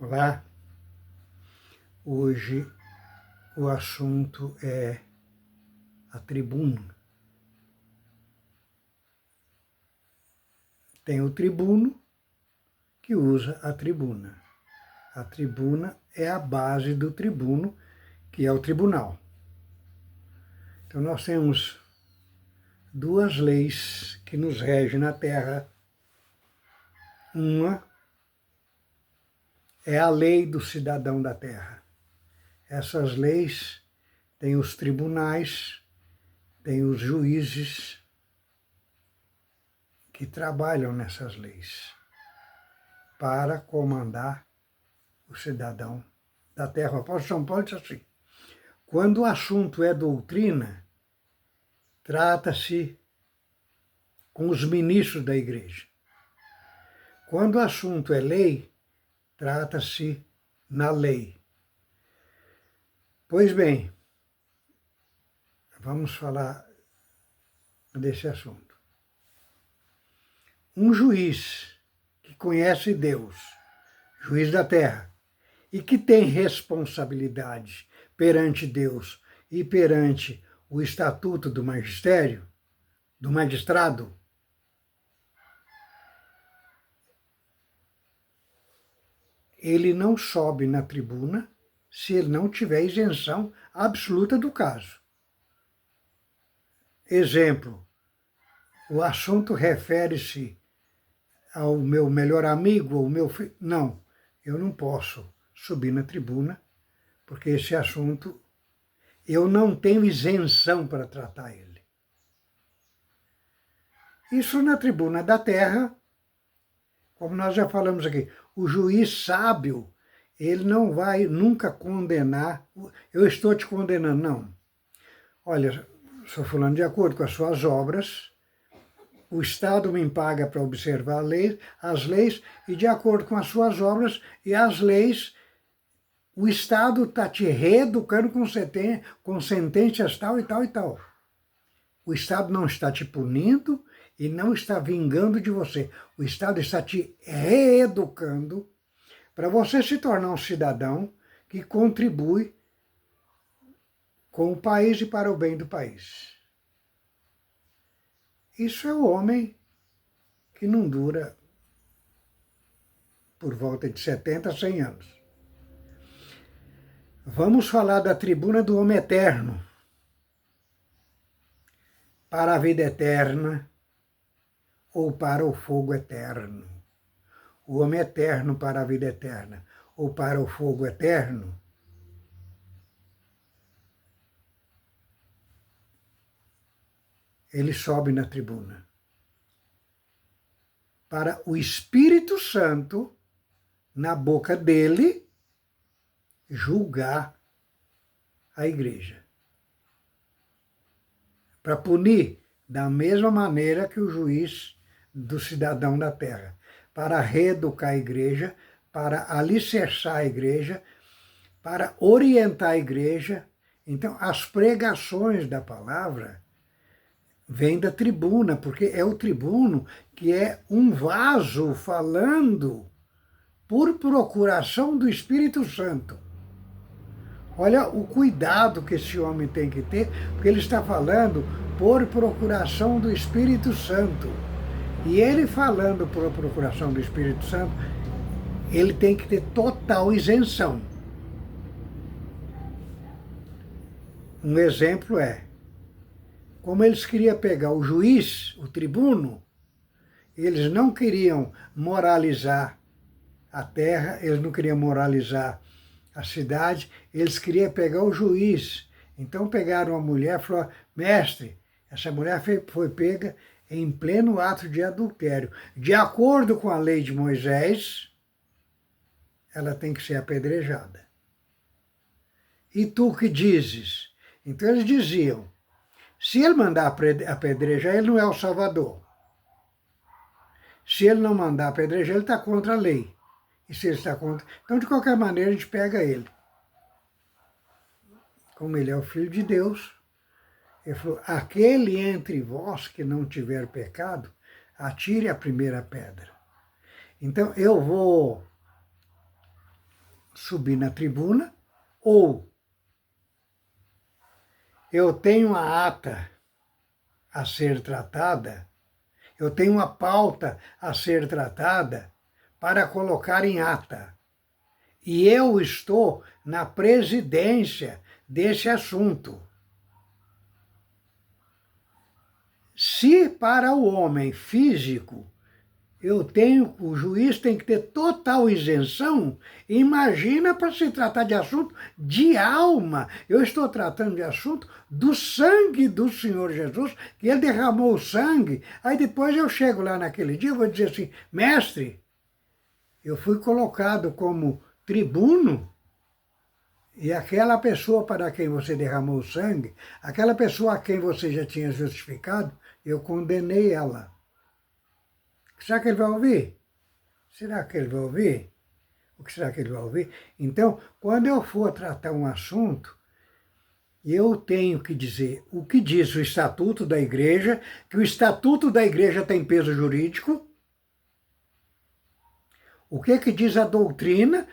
Olá, hoje o assunto é a tribuna. Tem o tribuno que usa a tribuna. A tribuna é a base do tribuno, que é o tribunal. Então nós temos duas leis que nos regem na Terra. Uma é a lei do cidadão da Terra. Essas leis têm os tribunais, têm os juízes que trabalham nessas leis para comandar o cidadão da Terra. O apóstolo São Paulo diz assim: quando o assunto é doutrina, trata-se com os ministros da igreja. Quando o assunto é lei, trata-se na lei. Pois bem, vamos falar desse assunto. Um juiz que conhece Deus, juiz da terra, e que tem responsabilidade perante Deus e perante o estatuto do magistério, do magistrado, ele não sobe na tribuna se ele não tiver isenção absoluta do caso. Exemplo, o assunto refere-se ao meu melhor amigo, ao meu filho. Não, eu não posso subir na tribuna, porque esse assunto eu não tenho isenção para tratar ele. Isso na tribuna da terra, como nós já falamos aqui, o juiz sábio, ele não vai nunca condenar, eu estou te condenando, não. Olha, sou fulano, de acordo com as suas obras, o Estado me paga para observar as leis, e de acordo com as suas obras e as leis, o Estado está te reeducando com sentenças tal e tal e tal. O Estado não está te punindo e não está vingando de você. O Estado está te reeducando para você se tornar um cidadão que contribui com o país e para o bem do país. Isso é o homem que não dura por volta de 70 a 100 anos. Vamos falar da tribuna do homem eterno, para a vida eterna ou para o fogo eterno. O homem eterno para a vida eterna ou para o fogo eterno, ele sobe na tribuna para o Espírito Santo, na boca dele, julgar a igreja. Para punir da mesma maneira que o juiz do cidadão da terra. Para reeducar a igreja, para alicerçar a igreja, para orientar a igreja. Então, as pregações da palavra vêm da tribuna, porque é o tribuno que é um vaso falando por procuração do Espírito Santo. Olha o cuidado que esse homem tem que ter, porque ele está falando por procuração do Espírito Santo. E ele falando por procuração do Espírito Santo, ele tem que ter total isenção. Um exemplo é, como eles queriam pegar o juiz, o tribuno, eles não queriam moralizar a terra, eles não queriam moralizar a cidade, eles queriam pegar o juiz. Então pegaram a mulher e falaram: mestre, essa mulher foi pega em pleno ato de adultério. De acordo com a lei de Moisés, ela tem que ser apedrejada. E tu que dizes? Então eles diziam: se ele mandar apedrejar, ele não é o Salvador. Se ele não mandar apedrejar, ele está contra a lei. E se ele está contra... Então, de qualquer maneira, a gente pega ele. Como ele é o Filho de Deus, ele falou: aquele entre vós que não tiver pecado, atire a primeira pedra. Então, eu vou subir na tribuna, ou eu tenho a ata a ser tratada, eu tenho uma pauta a ser tratada para colocar em ata. E eu estou na presidência desse assunto. Se para o homem físico o juiz tem que ter total isenção, imagina para se tratar de assunto de alma. Eu estou tratando de assunto do sangue do Senhor Jesus, que ele derramou o sangue. Aí depois eu chego lá naquele dia e vou dizer assim, mestre, eu fui colocado como tribuno, e aquela pessoa para quem você derramou o sangue, aquela pessoa a quem você já tinha justificado, eu condenei ela. Será que ele vai ouvir? Será que ele vai ouvir? O que será que ele vai ouvir? Então, quando eu for tratar um assunto, eu tenho que dizer o que diz o Estatuto da Igreja, que o Estatuto da Igreja tem peso jurídico, o que diz a doutrina,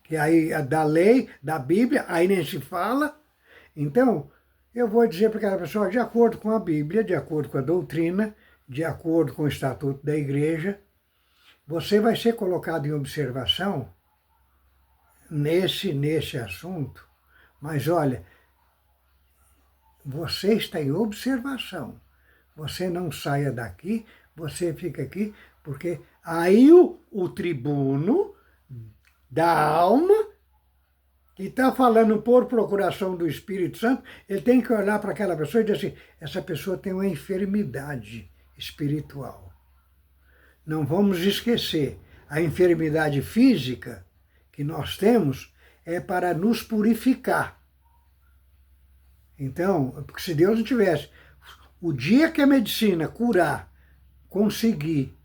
que aí é da lei, da Bíblia, aí nem se fala. Então, eu vou dizer para aquela pessoa, de acordo com a Bíblia, de acordo com a doutrina, de acordo com o Estatuto da Igreja, você vai ser colocado em observação nesse assunto, mas olha, você está em observação. Você não saia daqui, você fica aqui, porque aí o tribuno da alma, que está falando por procuração do Espírito Santo, ele tem que olhar para aquela pessoa e dizer assim, essa pessoa tem uma enfermidade espiritual. Não vamos esquecer, a enfermidade física que nós temos é para nos purificar. Então, porque se Deus não tivesse, o dia que a medicina conseguir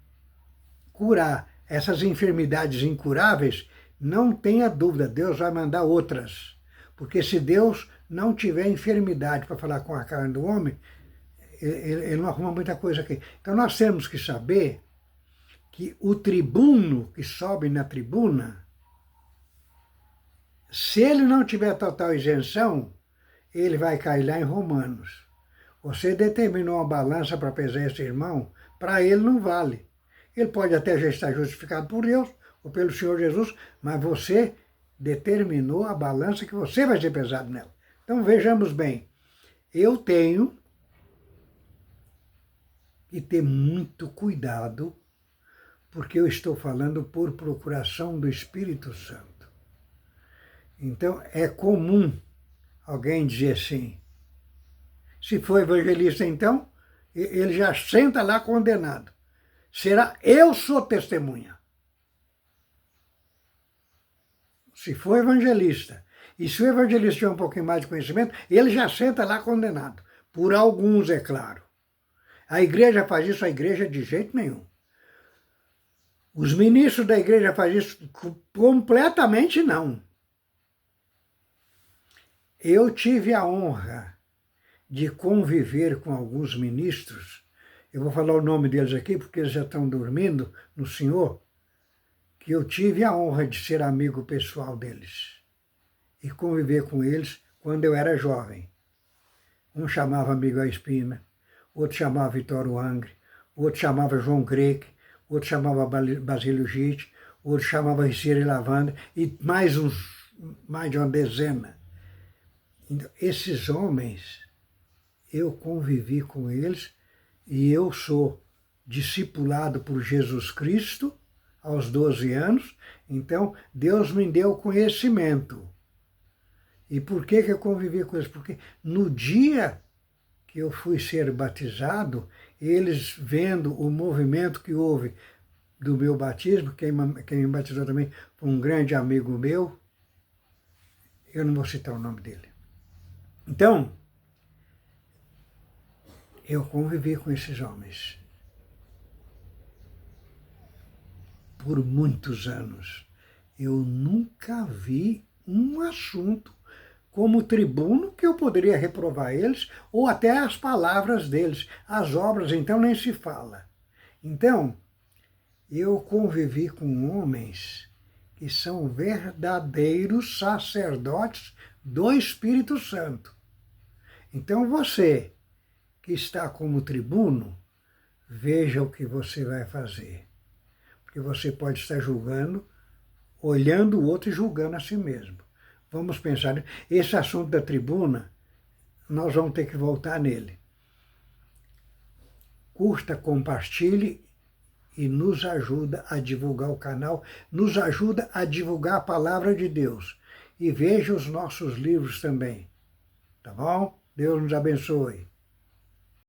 curar essas enfermidades incuráveis, não tenha dúvida, Deus vai mandar outras. Porque se Deus não tiver enfermidade para falar com a carne do homem, ele não arruma muita coisa aqui. Então nós temos que saber que o tribuno que sobe na tribuna, se ele não tiver total isenção, ele vai cair lá em Romanos. Você determinou uma balança para pesar esse irmão, para ele não vale. Ele pode até já estar justificado por Deus ou pelo Senhor Jesus, mas você determinou a balança que você vai ser pesado nela. Então vejamos bem, eu tenho que ter muito cuidado, porque eu estou falando por procuração do Espírito Santo. Então é comum alguém dizer assim, se for evangelista então, ele já senta lá condenado. Será, eu sou testemunha. Se for evangelista, e se o evangelista tiver um pouquinho mais de conhecimento, ele já senta lá condenado. Por alguns, é claro. A igreja faz isso, a igreja de jeito nenhum. Os ministros da igreja fazem isso completamente não. Eu tive a honra de conviver com alguns ministros, eu vou falar o nome deles aqui porque eles já estão dormindo no Senhor, que eu tive a honra de ser amigo pessoal deles e conviver com eles quando eu era jovem. Um chamava Miguel Espina, outro chamava Vitório Angre, outro chamava João Greque, outro chamava Basílio Gitte, outro chamava Ricieri Lavanda e mais de uma dezena. Então, esses homens, eu convivi com eles e eu sou discipulado por Jesus Cristo aos 12 anos, então Deus me deu conhecimento. E por que eu convivi com eles? Porque no dia que eu fui ser batizado, eles vendo o movimento que houve do meu batismo, quem me batizou também foi um grande amigo meu, eu não vou citar o nome dele. Então, eu convivi com esses homens por muitos anos. Eu nunca vi um assunto como tribuno que eu poderia reprovar eles, ou até as palavras deles. As obras, então, nem se fala. Então, eu convivi com homens que são verdadeiros sacerdotes do Espírito Santo. Então você, que está como tribuno, veja o que você vai fazer. Porque você pode estar julgando, olhando o outro e julgando a si mesmo. Vamos pensar, esse assunto da tribuna, nós vamos ter que voltar nele. Curta, compartilhe e nos ajuda a divulgar o canal, nos ajuda a divulgar a palavra de Deus. E veja os nossos livros também. Tá bom? Deus nos abençoe.